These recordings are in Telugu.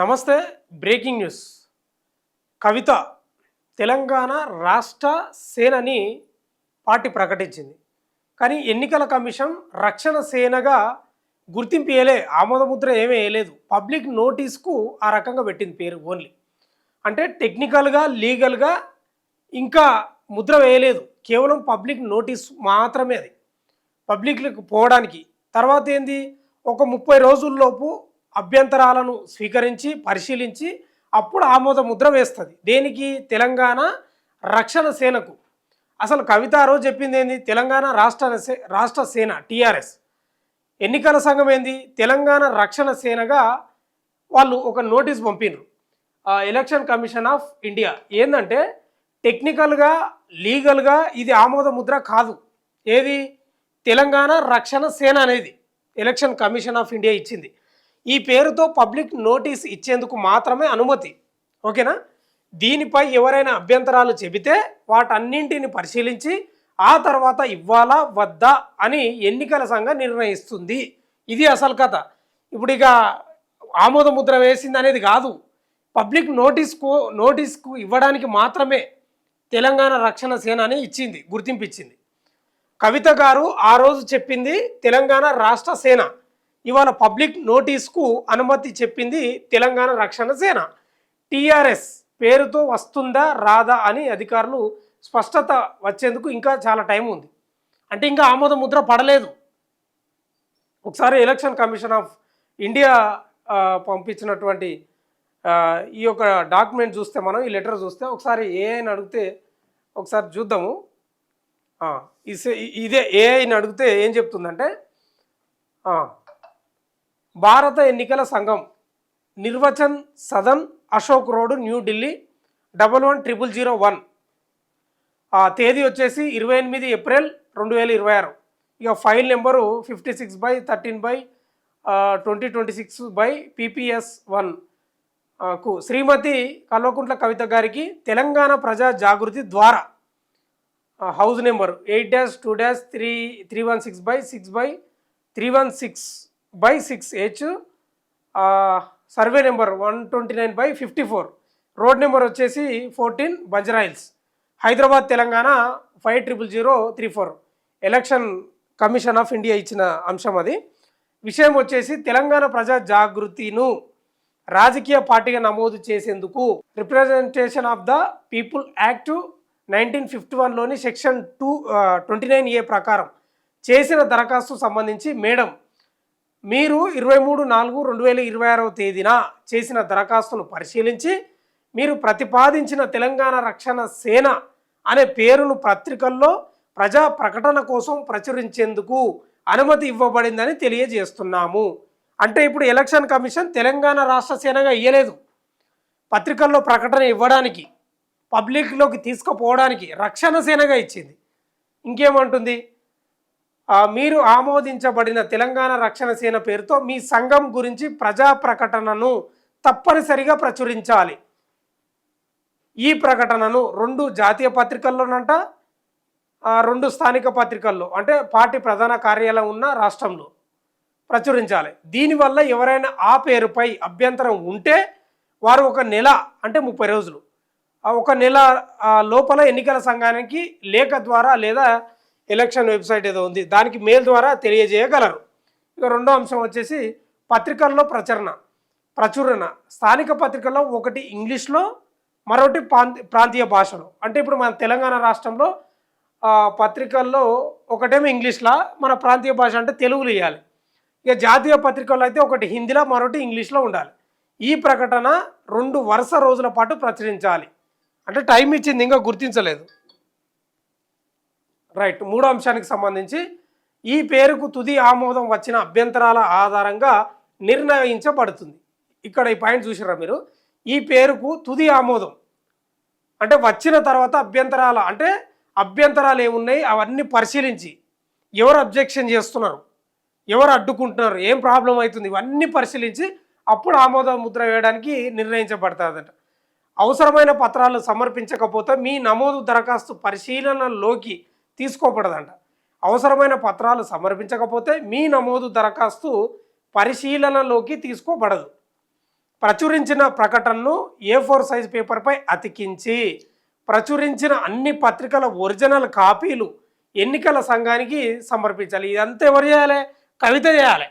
నమస్తే. Breaking news. కవిత తెలంగాణ రాష్ట్ర సేనని పార్టీ ప్రకటించింది. కానీ ఎన్నికల కమిషన్ రక్షణ సేనగా గుర్తింపు వేయలే, ఆమోదముద్ర ఏమీ వేయలేదు. పబ్లిక్ నోటీస్కు ఆ రకంగా పెట్టింది పేరు ఓన్లీ. అంటే టెక్నికల్గా లీగల్గా ఇంకా ముద్ర వేయలేదు, కేవలం పబ్లిక్ నోటీస్ మాత్రమే. అది పబ్లిక్లకు పోవడానికి తర్వాత ఏంది, ఒక 30 రోజుల్లోపు అభ్యంతరాలను స్వీకరించి పరిశీలించి అప్పుడు ఆమోద ముద్ర వేస్తుంది. దేనికి? తెలంగాణ రక్షణ సేనకు. అసలు కవిత ఆ రోజు చెప్పింది ఏంది? తెలంగాణ రాష్ట్ర సేన టీఆర్ఎస్. ఎన్నికల సంఘం ఏంది? తెలంగాణ రక్షణ సేనగా వాళ్ళు ఒక నోటీస్ పంపినారు ఎలక్షన్ కమిషన్ ఆఫ్ ఇండియా. ఏంటంటే టెక్నికల్గా లీగల్గా ఇది ఆమోద ముద్ర కాదు. ఏది? తెలంగాణ రక్షణ సేన అనేది ఎలక్షన్ కమిషన్ ఆఫ్ ఇండియా ఇచ్చింది. ఈ పేరుతో పబ్లిక్ నోటీస్ ఇచ్చేందుకు మాత్రమే అనుమతి. ఓకేనా? దీనిపై ఎవరైనా అభ్యంతరాలు చెబితే వాటన్నింటిని పరిశీలించి ఆ తర్వాత ఇవ్వాలా వద్దా అని ఎన్నికల సంఘం నిర్ణయిస్తుంది. ఇది అసలు కథ. ఇప్పుడు ఇక ఆమోద ముద్ర వేసింది అనేది కాదు, పబ్లిక్ నోటీస్కు ఇవ్వడానికి మాత్రమే తెలంగాణ రక్షణ సేన అని ఇచ్చింది, గుర్తింపు ఇచ్చింది. కవిత గారు ఆ రోజు చెప్పింది తెలంగాణ రాష్ట్ర సేన, ఇవాళ పబ్లిక్ నోటీస్కు అనుమతి చెప్పింది తెలంగాణ రక్షణ సేన. టీఆర్ఎస్ పేరుతో వస్తుందా రాదా అని అధికారులు స్పష్టత వచ్చేందుకు ఇంకా చాలా టైం ఉంది. అంటే ఇంకా ఆమోద ముద్ర పడలేదు. ఒకసారి ఎలక్షన్ కమిషన్ ఆఫ్ ఇండియా పంపించినటువంటి ఈ యొక్క డాక్యుమెంట్ చూస్తే, మనం ఈ లెటర్ చూస్తే ఒకసారి ఏఐని అడిగితే ఒకసారి చూద్దాము. ఇదే ఏఐని అడిగితే ఏం చెప్తుందంటే, భారత ఎన్నికల సంఘం నిర్వచన్ సదన్ అశోక్ రోడ్ న్యూఢిల్లీ 110001. తేదీ వచ్చేసి 28 ఏప్రిల్ 2026. ఇక ఫైల్ నెంబరు 56/13/2026/PPS1 కు శ్రీమతి కల్వకుంట్ల కవిత గారికి తెలంగాణ ప్రజా జాగృతి ద్వారా house number 8-316/6/316/6H, survey number 129/54, road number వచ్చేసి 14 Banjara Hills, Hyderabad Telangana 500034. Election commission of India ఇచ్చిన అంశం అది. విషయం వచ్చేసి తెలంగాణ ప్రజా జాగృతిను రాజకీయ పార్టీగా నమోదు చేసేందుకు representation of the people act 1951లోని సెక్షన్ 29A ప్రకారం చేసిన దరఖాస్తు సంబంధించి, మేడం మీరు 23/4/2026 తేదీన చేసిన దరఖాస్తును పరిశీలించి మీరు ప్రతిపాదించిన తెలంగాణ రక్షణ సేన అనే పేరును పత్రికల్లో ప్రజా ప్రకటన కోసం ప్రచురించేందుకు అనుమతి ఇవ్వబడిందని తెలియజేస్తున్నాము. అంటే ఇప్పుడు ఎలక్షన్ కమిషన్ తెలంగాణ రాష్ట్ర సేనగా ఇయ్యలేదు, పత్రికల్లో ప్రకటన ఇవ్వడానికి, పబ్లిక్లోకి తీసుకుపోవడానికి రక్షణ సేనగా ఇచ్చింది. ఇంకేమంటుంది? మీరు ఆమోదించబడిన తెలంగాణ రక్షణ సేన పేరుతో మీ సంఘం గురించి ప్రజా ప్రకటనను తప్పనిసరిగా ప్రచురించాలి. ఈ ప్రకటనను 2 జాతీయ పత్రికల్లోనంట, 2 స్థానిక పత్రికల్లో, అంటే పార్టీ ప్రధాన కార్యాలయం ఉన్న రాష్ట్రంలో ప్రచురించాలి. దీనివల్ల ఎవరైనా ఆ పేరుపై అభ్యంతరం ఉంటే వారు 1 నెల, అంటే 30 రోజులు, 1 నెల లోపల ఎన్నికల సంఘానికి లేఖ ద్వారా లేదా ఎలక్షన్ వెబ్సైట్ ఏదో ఉంది దానికి మెయిల్ ద్వారా తెలియజేయగలరు. ఇక రెండో అంశం వచ్చేసి పత్రికల్లో ప్రచురణ. స్థానిక పత్రికల్లో ఒకటి ఇంగ్లీష్లో, మరొకటి ప్రాంతీయ భాషలో. అంటే ఇప్పుడు మన తెలంగాణ రాష్ట్రంలో పత్రికల్లో ఒకటేమో ఇంగ్లీష్లో, మన ప్రాంతీయ భాష అంటే తెలుగులో ఇవ్వాలి. ఇక జాతీయ పత్రికల్లో అయితే ఒకటి హిందీలో, మరొకటి ఇంగ్లీష్లో ఉండాలి. ఈ ప్రకటన 2 వరుస రోజుల పాటు ప్రచురించాలి. అంటే టైం ఇచ్చింది, ఇంకా గుర్తించలేదు. రైట్. మూడో అంశానికి సంబంధించి ఈ పేరుకు తుది ఆమోదం వచ్చిన అభ్యంతరాల ఆధారంగా నిర్ణయించబడుతుంది. ఇక్కడ ఈ పాయింట్ చూసారా మీరు? ఈ పేరుకు తుది ఆమోదం అంటే వచ్చిన తర్వాత అభ్యంతరాలు ఏమున్నాయి అవన్నీ పరిశీలించి, ఎవరు అబ్జెక్షన్ చేస్తున్నారు, ఎవరు అడ్డుకుంటున్నారు, ఏం ప్రాబ్లం అవుతుంది, ఇవన్నీ పరిశీలించి అప్పుడు ఆమోద ముద్ర వేయడానికి నిర్ణయించబడుతుందట. అవసరమైన పత్రాలు సమర్పించకపోతే మీ నమోదు దరఖాస్తు పరిశీలనలోకి తీసుకోబడదంట. అవసరమైన పత్రాలు సమర్పించకపోతే మీ నమోదు దరఖాస్తు పరిశీలనలోకి తీసుకోబడదు. ప్రచురించిన ప్రకటనను A4 సైజ్ పేపర్పై అతికించి ప్రచురించిన అన్ని పత్రికల ఒరిజినల్ కాపీలు ఎన్నికల సంఘానికి సమర్పించాలి. ఇదంతా ఎవరు చేయాలి? కవిత చేయాలి.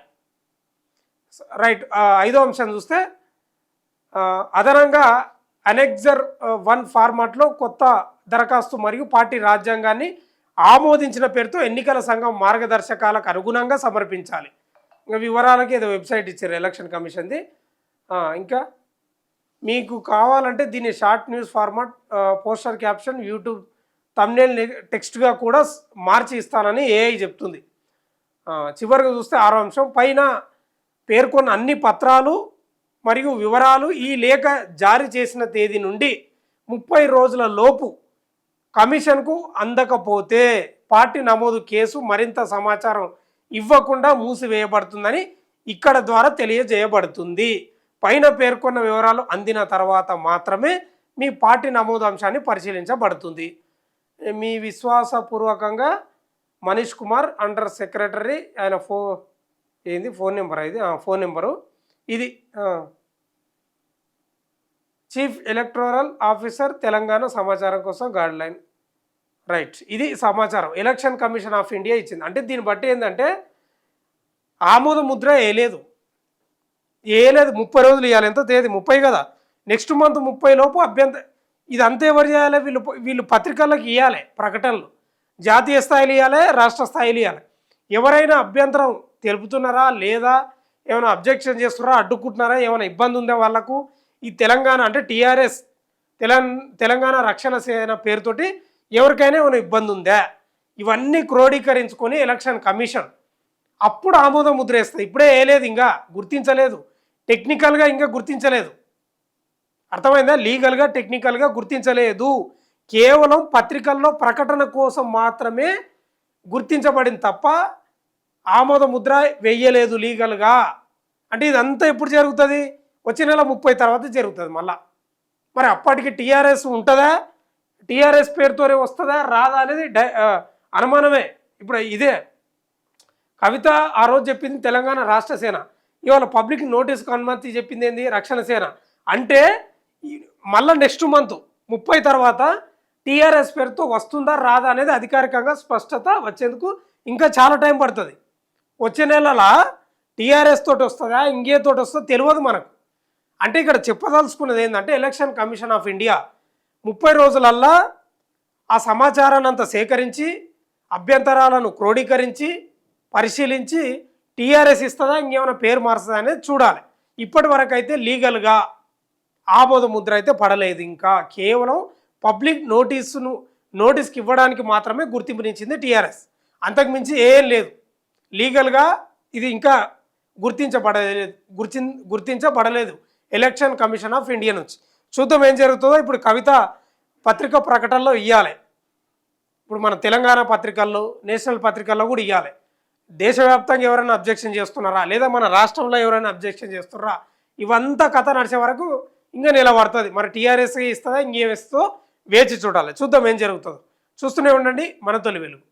రైట్. ఐదో అంశం చూస్తే అదనంగా అనెక్జర్ 1 ఫార్మాట్లో కొత్త దరఖాస్తు మరియు పార్టీ రాజ్యాంగాన్ని ఆమోదించిన పేరుతో ఎన్నికల సంఘం మార్గదర్శకాలకు అనుగుణంగా సమర్పించాలి. ఇంకా వివరాలకి ఏదో వెబ్సైట్ ఇచ్చారు ఎలక్షన్ కమిషన్ది. ఇంకా మీకు కావాలంటే దీన్ని short news format, poster caption, YouTube thumbnail టెక్స్ట్గా కూడా మార్చి ఇస్తానని ఏఐ చెప్తుంది. చివరిగా చూస్తే ఆరో అంశం, పైన పేర్కొన్న అన్ని పత్రాలు మరియు వివరాలు ఈ లేఖ జారీ చేసిన తేదీ నుండి 30 రోజుల లోపు కమిషన్కు అందకపోతే పార్టీ నమోదు కేసు మరింత సమాచారం ఇవ్వకుండా మూసివేయబడుతుందని ఇక్కడ ద్వారా తెలియజేయబడుతుంది. పైన పేర్కొన్న వివరాలు అందిన తర్వాత మాత్రమే మీ పార్టీ నమోదు అంశాన్ని పరిశీలించబడుతుంది. మీ విశ్వాసపూర్వకంగా మనీష్ కుమార్, అండర్ సెక్రటరీ. ఆయన ఫోన్ నెంబర్ ఇది, ఫోన్ నెంబరు ఇది. చీఫ్ ఎలక్టోరల్ ఆఫీసర్ తెలంగాణ సమాచారం కోసం గైడ్లైన్. రైట్. ఇది సమాచారం ఎలక్షన్ కమిషన్ ఆఫ్ ఇండియా ఇచ్చింది. అంటే దీన్ని బట్టి ఏంటంటే ఆమోద ముద్ర వేయలేదు 30 రోజులు ఇవ్వాలి. ఎంత తేదీ? 30 కదా. నెక్స్ట్ మంత్ 30 లోపు ఇదంతా ఎవరు చేయాలి? వీళ్ళు పత్రికలకు ఇవ్వాలి ప్రకటనలు. జాతీయ స్థాయిలో ఇవ్వాలి, రాష్ట్ర స్థాయిలో ఇవ్వాలి. ఎవరైనా అభ్యంతరం తెలుపుతున్నారా లేదా, ఏమైనా అబ్జెక్షన్ చేస్తున్నారా, అడ్డుకుంటున్నారా, ఏమైనా ఇబ్బంది ఉందా వాళ్ళకు? ఈ తెలంగాణ అంటే టీఆర్ఎస్ తెలంగాణ రక్షణ సేన పేరుతోటి ఎవరికైనా ఏమైనా ఇబ్బంది ఉందా, ఇవన్నీ క్రోడీకరించుకొని ఎలక్షన్ కమిషన్ అప్పుడు ఆమోద ముద్ర వేస్తుంది. ఇప్పుడే వేయలేదు, ఇంకా గుర్తించలేదు, టెక్నికల్గా ఇంకా గుర్తించలేదు. అర్థమైందా? లీగల్గా టెక్నికల్గా గుర్తించలేదు. కేవలం పత్రికల్లో ప్రకటన కోసం మాత్రమే గుర్తించబడింది తప్ప ఆమోద ముద్ర వెయ్యలేదు లీగల్గా. అంటే ఇదంతా ఎప్పుడు జరుగుతుంది? వచ్చే నెల 30 తర్వాత జరుగుతుంది మళ్ళా. మరి అప్పటికి టీఆర్ఎస్ ఉంటుందా, టీఆర్ఎస్ పేరుతోనే వస్తుందా రాదా అనేది అనుమానమే. ఇప్పుడు ఇదే కవిత ఆ రోజు చెప్పింది తెలంగాణ రాష్ట్ర సేన, ఇవాళ పబ్లిక్ నోటీస్కి అనుమతి చెప్పింది ఏంది? రక్షణ సేన. అంటే మళ్ళీ నెక్స్ట్ మంత్ 30 తర్వాత టీఆర్ఎస్ పేరుతో వస్తుందా రాదా అనేది అధికారికంగా స్పష్టత వచ్చేందుకు ఇంకా చాలా టైం పడుతుంది. వచ్చే నెలల టీఆర్ఎస్ తోటి వస్తుందా ఇంకే తోటి వస్తుందో తెలియదు మనకు. అంటే ఇక్కడ చెప్పదలుచుకున్నది ఏంటంటే ఎలక్షన్ కమిషన్ ఆఫ్ ఇండియా 30 రోజులల్లా ఆ సమాచారాన్ని అంతా సేకరించి అభ్యంతరాలను క్రోడీకరించి పరిశీలించి టీఆర్ఎస్ ఇస్తుందా ఇంకేమైనా పేరు మారుస్తుందా అనేది చూడాలి. ఇప్పటి వరకు అయితే లీగల్గా ఆమోద ముద్ర అయితే పడలేదు. ఇంకా కేవలం పబ్లిక్ నోటీస్కి ఇవ్వడానికి మాత్రమే గుర్తింపునిచ్చింది టీఆర్ఎస్. అంతకుమించి ఏం లేదు. లీగల్గా ఇది ఇంకా గుర్తించబడలేదు ఎలక్షన్ కమిషన్ ఆఫ్ ఇండియా నుంచి. చూద్దాం ఏం జరుగుతుందో. ఇప్పుడు కవిత పత్రిక ప్రకటనలో ఇవ్వాలి. ఇప్పుడు మన తెలంగాణ పత్రికల్లో, నేషనల్ పత్రికల్లో కూడా ఇవ్వాలి. దేశవ్యాప్తంగా ఎవరైనా అబ్జెక్షన్ చేస్తున్నారా లేదా మన రాష్ట్రంలో ఎవరైనా అబ్జెక్షన్ చేస్తున్నారా, ఇవంతా కథ నడిచే వరకు ఇంకా నిలబడుతుంది. మరి టీఆర్ఎస్ ఇస్తుందా ఇంకేమిస్తుందో వేచి చూడాలి. చూద్దాం ఏం జరుగుతుందో. చూస్తూనే ఉండండి మన తొలి వెలుగు.